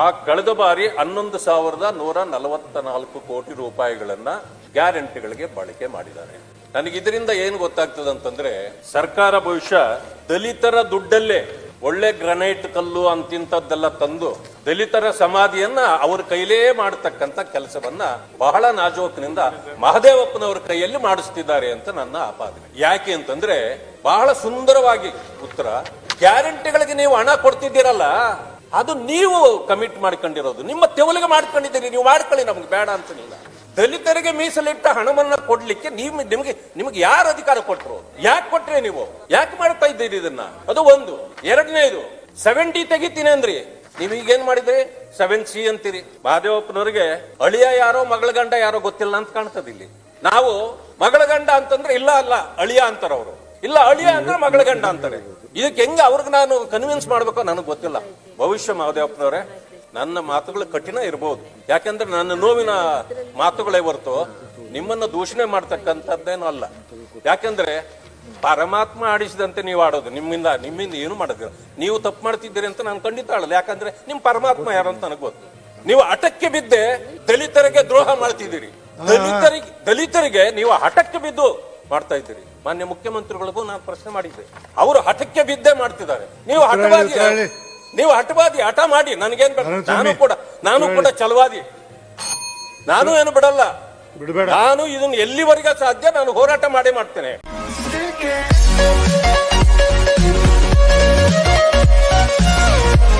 ಆ ಕಳೆದ ಬಾರಿ 11,144 ಕೋಟಿ ರೂಪಾಯಿಗಳನ್ನ ಗ್ಯಾರಂಟಿಗಳಿಗೆ ಬಳಕೆ ಮಾಡಿದ್ದಾರೆ. ನನಗೆ ಇದರಿಂದ ಏನು ಗೊತ್ತಾಗ್ತದೆ ಅಂತಂದ್ರೆ, ಸರ್ಕಾರ ಬಹುಶಃ ದಲಿತರ ದುಡ್ಡಲ್ಲೇ ಒಳ್ಳೆ ಗ್ರನೈಟ್ ಕಲ್ಲು ಅಂತಿಂತದ್ದೆಲ್ಲ ತಂದು ದಲಿತರ ಸಮಾಧಿಯನ್ನ ಅವ್ರ ಕೈಲೇ ಮಾಡತಕ್ಕಂತ ಕೆಲಸವನ್ನ ಬಹಳ ನಾಜೂಕಿನಿಂದ ಮಹದೇವಪ್ಪನವರ ಕೈಯಲ್ಲಿ ಮಾಡಿಸ್ತಿದ್ದಾರೆ ಅಂತ ನನ್ನ ಆಪಾದನೆ. ಯಾಕೆ ಅಂತಂದ್ರೆ, ಬಹಳ ಸುಂದರವಾಗಿ ಉತ್ತರ, ಗ್ಯಾರಂಟಿಗಳಿಗೆ ನೀವು ಹಣ ಕೊಡ್ತಿದ್ದೀರಲ್ಲ, ಅದು ನೀವು ಕಮಿಟ್ ಮಾಡ್ಕೊಂಡಿರೋದು, ನಿಮ್ಮ ತೆವಲಿಗೆ ಮಾಡ್ಕೊಂಡಿದ್ದೀರಿ, ನೀವು ಮಾಡ್ಕೊಳ್ಳಿ, ನಮ್ಗೆ ಬೇಡ ಅಂತನಿಲ್ಲ. ದಲಿತರಿಗೆ ಮೀಸಲಿಟ್ಟ ಹಣವನ್ನ ಕೊಡ್ಲಿಕ್ಕೆ ನಿಮಗೆ ಯಾರು ಅಧಿಕಾರ ಕೊಟ್ಟರು? ಯಾಕೆ ಕೊಟ್ರೆ ನೀವು? ಯಾಕೆ ಮಾಡ್ತಾ ಇದ್ದೀರಿ ಇದನ್ನ? ಅದು ಒಂದು. ಎರಡನೇದು, 70 ತೆಗಿತೀನಿ ಅಂದ್ರಿ, ನೀವ್ ಈಗೇನ್ ಮಾಡಿದ್ರಿ? 7C ಅಂತೀರಿ. ಮಹದೇವಪ್ಪನವ್ರಿಗೆ ಅಳಿಯ ಯಾರೋ ಮಗಳ ಗಂಡ ಯಾರೋ ಗೊತ್ತಿಲ್ಲ ಅಂತ ಕಾಣ್ತದೆ ಇಲ್ಲಿ. ನಾವು ಮಗಳ ಗಂಡ ಅಂತಂದ್ರೆ ಇಲ್ಲ ಅಲ್ಲ ಅಳಿಯ ಅಂತಾರ ಅವರು, ಇಲ್ಲ ಅಳಿಯ ಅಂದ್ರೆ ಮಗಳ ಗಂಡ ಅಂತಾರೆ. ಇದಕ್ಕೆ ಹೆಂಗ ಅವ್ರಿಗೆ ನಾನು ಕನ್ವಿನ್ಸ್ ಮಾಡ್ಬೇಕೋ ನನಗೆ ಗೊತ್ತಿಲ್ಲ. ಭವಿಷ್ಯ ಮಹದೇವಪ್ಪನವರೇ, ನನ್ನ ಮಾತುಗಳು ಕಠಿಣ ಇರಬಹುದು, ಯಾಕಂದ್ರೆ ನನ್ನ ನೋವಿನ ಮಾತುಗಳೇ ಹೊರತು ನಿಮ್ಮನ್ನ ದೂಷಣೆ ಮಾಡ್ತಕ್ಕಂಥದ್ದೇನೂ ಅಲ್ಲ. ಯಾಕಂದ್ರೆ ಪರಮಾತ್ಮ ಆಡಿಸಿದಂತೆ ನೀವು ಆಡೋದು, ನಿಮ್ಮಿಂದ ಏನು ಮಾಡೋದಿಲ್ಲ. ನೀವು ತಪ್ಪು ಮಾಡ್ತಿದ್ದೀರಿ ಅಂತ ನಾನು ಖಂಡಿತ ಆಡಲ್ಲ, ಯಾಕಂದ್ರೆ ನಿಮ್ ಪರಮಾತ್ಮ ಯಾರು ಅಂತ ನನಗೆ ಗೊತ್ತು. ನೀವು ಹಠಕ್ಕೆ ಬಿದ್ದೆ ದಲಿತರಿಗೆ ದ್ರೋಹ ಮಾಡ್ತಿದ್ದೀರಿ. ದಲಿತರಿಗೆ ನೀವು ಹಠಕ್ಕೆ ಬಿದ್ದು ಮಾಡ್ತಾ ಇದ್ದೀರಿ. ಮಾನ್ಯ ಮುಖ್ಯಮಂತ್ರಿಗಳಿಗೂ ನಾನು ಪ್ರಶ್ನೆ ಮಾಡಿದ್ದೆ, ಅವರು ಹಠಕ್ಕೆ ಬಿದ್ದೇ ಮಾಡ್ತಿದ್ದಾರೆ. ನೀವು ಹಠವಾದಿ, ಹಠ ಮಾಡಿ ನನಗೇನ್ ಬೇಡ. ನಾನು ಕೂಡ ಛಲವಾದಿ, ನಾನು ಏನು ಬಿಡಲ್ಲ. ನಾನು ಇದನ್ನ ಎಲ್ಲಿವರೆಗೆ ಸಾಧ್ಯ ನಾನು ಹೋರಾಟ ಮಾಡೇ ಮಾಡ್ತೇನೆ.